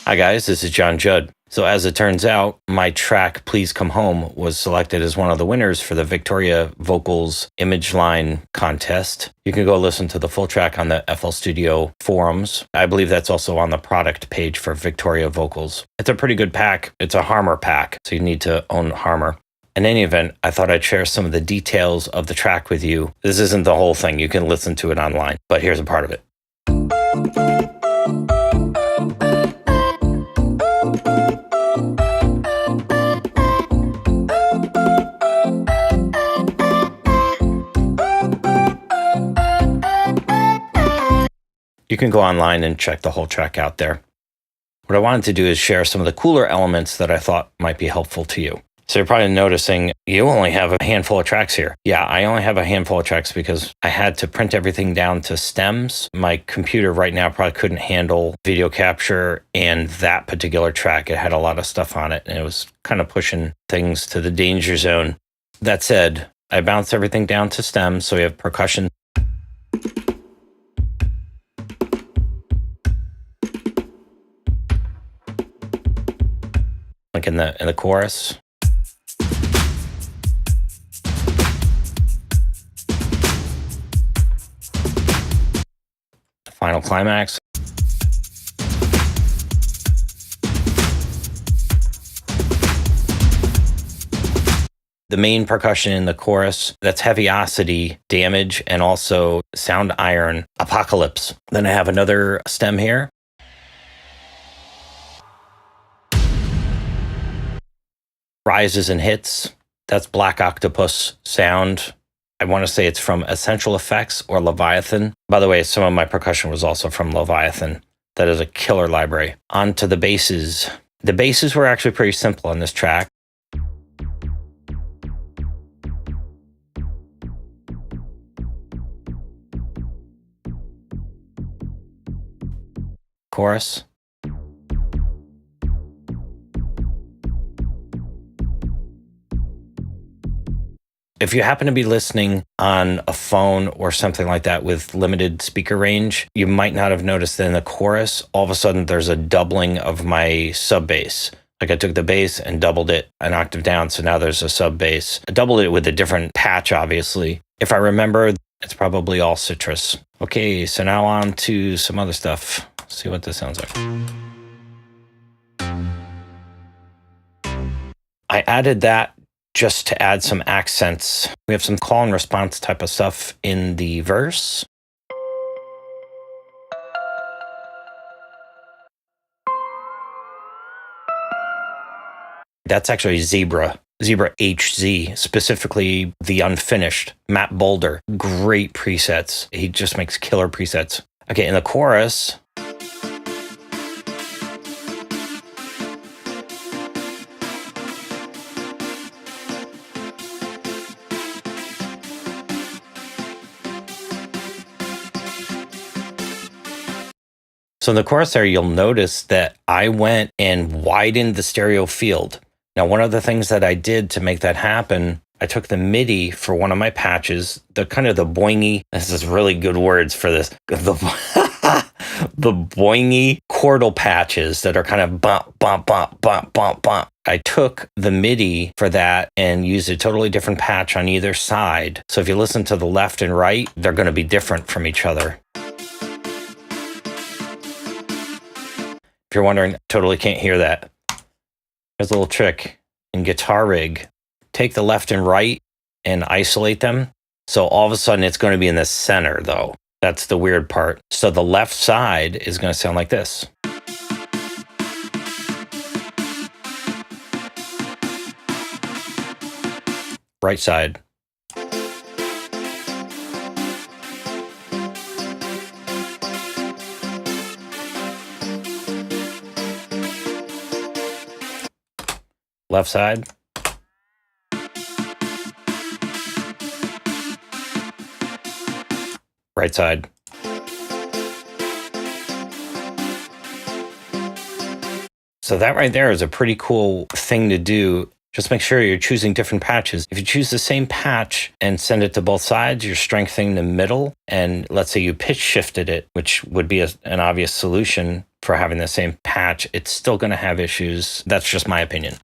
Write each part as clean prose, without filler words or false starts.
Hi guys, this is John Judd. So as it turns out, my track Please Come Home was selected as one of the winners for the Victoriya Vocals Image Line contest. You can go listen to the full track on the FL Studio forums. I believe that's also on the product page for Victoriya Vocals. It's a pretty good pack. It's a Harmer pack, so you need to own Harmer. In any event, I thought I'd share some of the details of the track with you. This isn't the whole thing. You can listen to it online, but here's a part of it. You can go online and check the whole track out there. What I wanted to do is share some of the cooler elements that I thought might be helpful to you. So you're probably noticing you only have a handful of tracks here. Yeah, I only have a handful of tracks because I had to print everything down to stems. My computer right now probably couldn't handle video capture, and that particular track, it had a lot of stuff on it, and it was kind of pushing things to the danger zone. That said, I bounced everything down to stems, so we have percussion. Like in the chorus. Final climax. The main percussion in the chorus, that's Heaviosity, Damage, and also Sound Iron, Apocalypse. Then I have another stem here. Rises and Hits, that's Black Octopus sound. I want to say it's from Essential Effects or Leviathan. By the way, some of my percussion was also from Leviathan. That is a killer library. On to the basses. The basses were actually pretty simple on this track. Chorus. If you happen to be listening on a phone or something like that with limited speaker range, you might not have noticed that in the chorus, all of a sudden there's a doubling of my sub bass. Like I took the bass and doubled it an octave down, so now there's a sub bass. I doubled it with a different patch, obviously. If I remember, it's probably all citrus. Okay, so now on to some other stuff. Let's see what this sounds like. I added that just to add some accents. We have some call and response type of stuff in the verse. That's actually Zebra HZ, specifically the Unfinished. Matt Boulder, great presets. He just makes killer presets. Okay, in the chorus, so in the chorus there, you'll notice that I went and widened the stereo field. Now, one of the things that I did to make that happen, I took the MIDI for one of my patches, the kind of the boingy, this is really good words for this, the boingy chordal patches that are kind of bump, bump, bump, bump, bump, bump. I took the MIDI for that and used a totally different patch on either side. So if you listen to the left and right, they're going to be different from each other. If you're wondering, totally can't hear that. There's a little trick in Guitar Rig. Take the left and right and isolate them. So all of a sudden it's going to be in the center though. That's the weird part. So the left side is going to sound like this. Right side. Left side. Right side. So that right there is a pretty cool thing to do. Just make sure you're choosing different patches. If you choose the same patch and send it to both sides, you're strengthening the middle. And let's say you pitch shifted it, which would be an obvious solution for having the same patch, it's still going to have issues. That's just my opinion.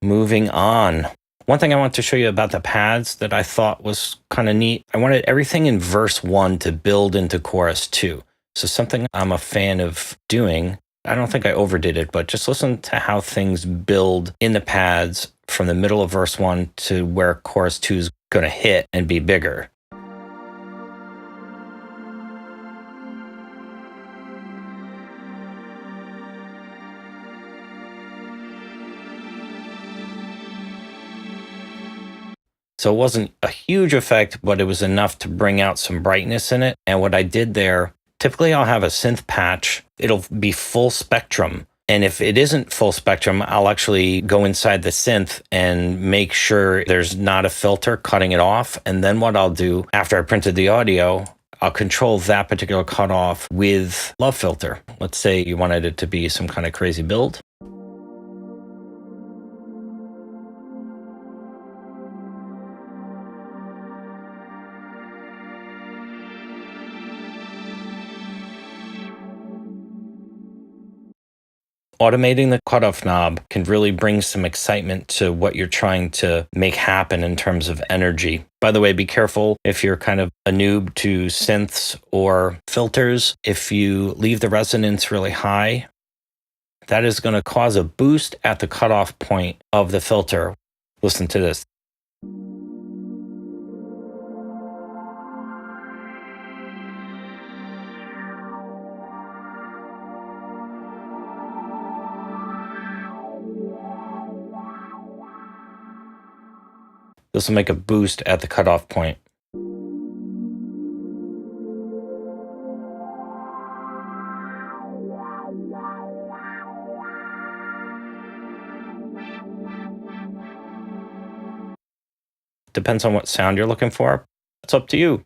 Moving on. One thing I want to show you about the pads that I thought was kind of neat. I wanted everything in verse 1 to build into chorus 2. So something I'm a fan of doing. I don't think I overdid it, but just listen to how things build in the pads from the middle of verse 1 to where chorus 2 is going to hit and be bigger. So it wasn't a huge effect, but it was enough to bring out some brightness in it. And what I did there, typically I'll have a synth patch. It'll be full spectrum. And if it isn't full spectrum, I'll actually go inside the synth and make sure there's not a filter cutting it off. And then what I'll do after I printed the audio, I'll control that particular cutoff with Love Filter. Let's say you wanted it to be some kind of crazy build. Automating the cutoff knob can really bring some excitement to what you're trying to make happen in terms of energy. By the way, be careful if you're kind of a noob to synths or filters. If you leave the resonance really high, that is going to cause a boost at the cutoff point of the filter. Listen to this. This will make a boost at the cutoff point. Depends on what sound you're looking for. It's up to you.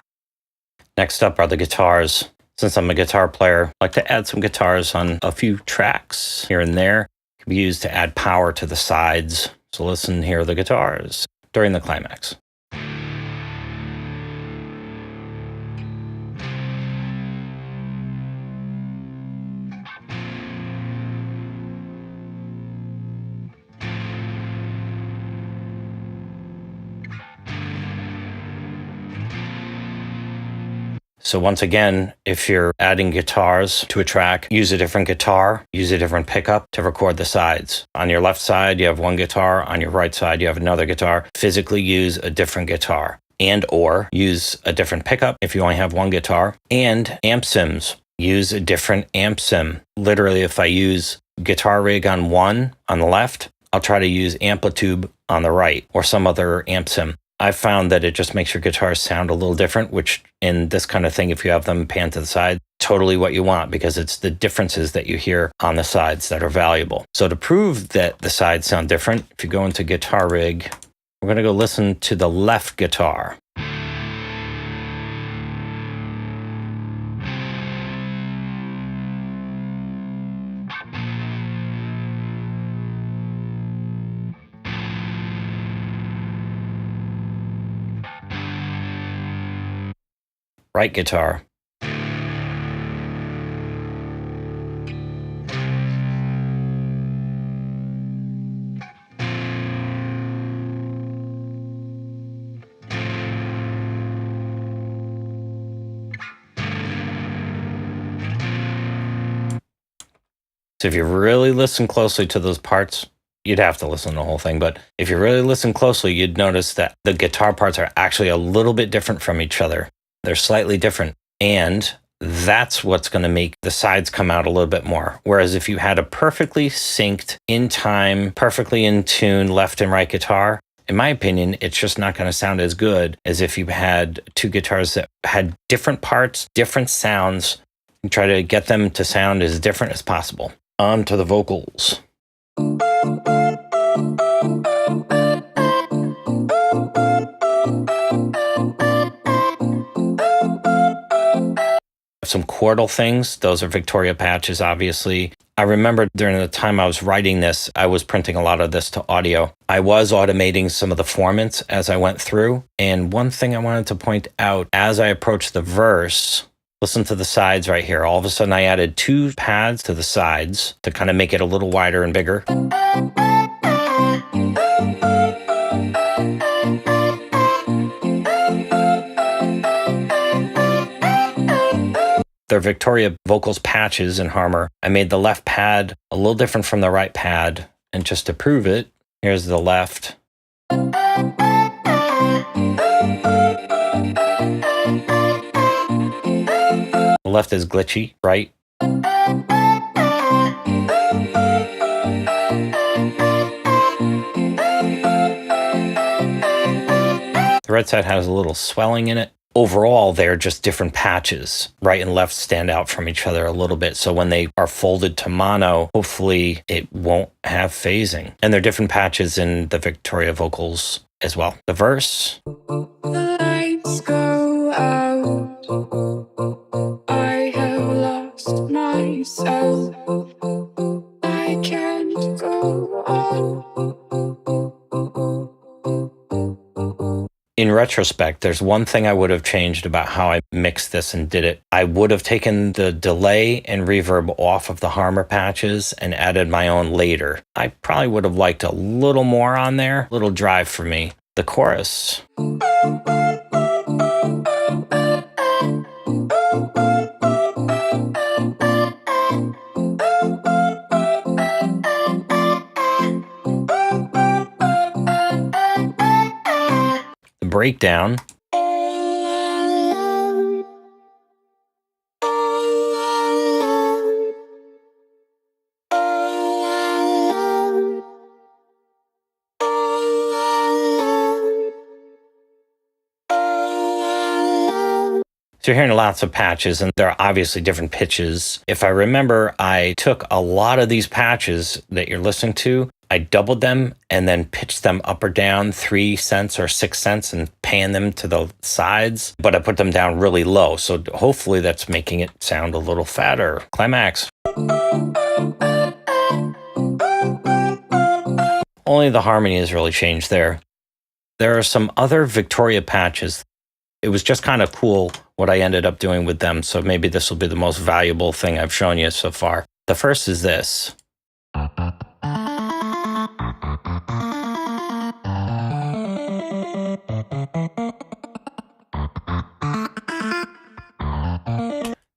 Next up are the guitars. Since I'm a guitar player, I like to add some guitars on a few tracks here and there. It can be used to add power to the sides. So listen, here are the guitars during the climax. So once again, if you're adding guitars to a track, use a different guitar, use a different pickup to record the sides. On your left side, you have one guitar. On your right side, you have another guitar. Physically use a different guitar and or use a different pickup if you only have one guitar. And amp sims, use a different amp sim. Literally, if I use guitar rig on one on the left, I'll try to use amplitude on the right or some other amp sim. I've found that it just makes your guitars sound a little different, which in this kind of thing, if you have them pan to the side, totally what you want, because it's the differences that you hear on the sides that are valuable. So to prove that the sides sound different, if you go into Guitar Rig, we're going to go listen to the left guitar. Right guitar. So if you really listen closely to those parts, you'd have to listen to the whole thing, but if you really listen closely, you'd notice that the guitar parts are actually a little bit different from each other. They're slightly different, and that's what's going to make the sides come out a little bit more. Whereas if you had a perfectly synced, in time, perfectly in tune left and right guitar, in my opinion, it's just not going to sound as good as if you had two guitars that had different parts, different sounds, and try to get them to sound as different as possible. On to the vocals. Some chordal things. Those are Victoriya patches, obviously. I remember during the time I was writing this, I was printing a lot of this to audio. I was automating some of the formants as I went through. And one thing I wanted to point out as I approached the verse, Listen to the sides right here. All of a sudden, I added 2 pads to the sides to kind of make it a little wider and bigger. They're Victoriya Vocals patches in Harmor. I made the left pad a little different from the right pad, and just to prove it, here's the left. The left is glitchy, right? The right side has a little swelling in it. Overall, they're just different patches. Right and left stand out from each other a little bit. So when they are folded to mono, hopefully it won't have phasing. And they're different patches in the Victoriya Vocals as well. The verse. The lights go out. I have lost myself. I can't go on. In retrospect, there's one thing I would have changed about how I mixed this and did it. I would have taken the delay and reverb off of the Harmor patches and added my own later. I probably would have liked a little more on there, a little dry for me. The chorus. Breakdown. So you're hearing lots of patches, and there are obviously different pitches. If I remember, I took a lot of these patches that you're listening to, I doubled them and then pitched them up or down 3 cents or 6 cents and panned them to the sides, but I put them down really low. So hopefully that's making it sound a little fatter. Climax. Only the harmony has really changed there. There are some other Victoriya patches. It was just kind of cool what I ended up doing with them. So maybe this will be the most valuable thing I've shown you so far. The first is this.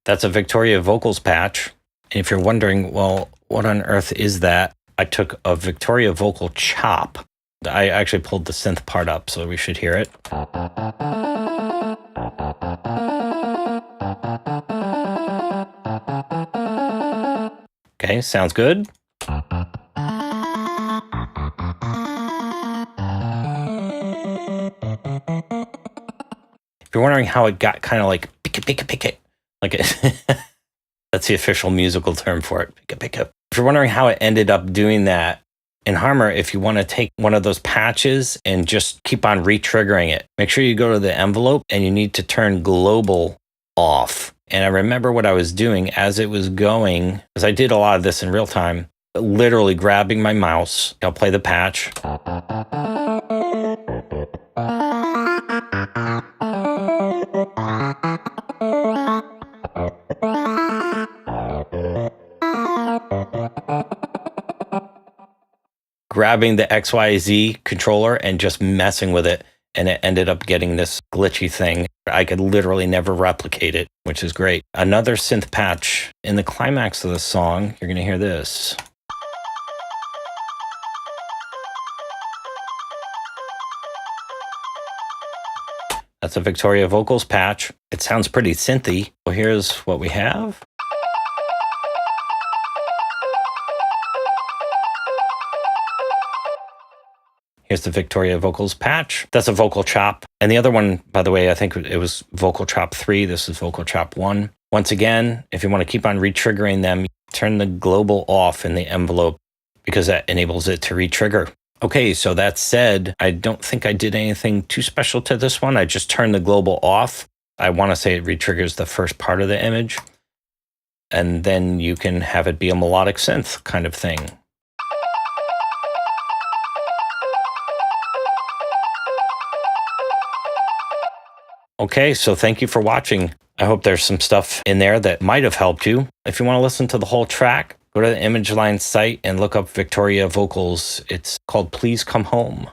That's a Victoriya Vocals patch. And if you're wondering, well, what on earth is that? I took a Victoriya Vocal chop. I actually pulled the synth part up, so we should hear it. Okay, sounds good. If you're wondering how it got kind of like pick it, like it, that's the official musical term for it, pick it. If you're wondering how it ended up doing that, in Harmor, if you want to take one of those patches and just keep on re-triggering it, make sure you go to the envelope and you need to turn global off. And I remember what I was doing as it was going, because I did a lot of this in real time, literally grabbing my mouse. I'll play the patch. Grabbing the XYZ controller and just messing with it, and it ended up getting this glitchy thing. I could literally never replicate it, which is great. Another synth patch. In the climax of the song, you're going to hear this. That's a Victoriya Vocals patch. It sounds pretty synthy. Well, here's what we have. Here's the Victoriya Vocals patch. That's a vocal chop. And the other one, by the way, I think it was vocal chop 3. This is vocal chop 1. Once again, if you want to keep on re-triggering them, turn the global off in the envelope because that enables it to re-trigger. Okay, so that said, I don't think I did anything too special to this one. I just turned the global off. I want to say it re-triggers the first part of the image. And then you can have it be a melodic synth kind of thing. Okay, so thank you for watching. I hope there's some stuff in there that might have helped you. If you want to listen to the whole track, go to the Image Line site and look up Victoriya Vocals. It's called Please Come Home.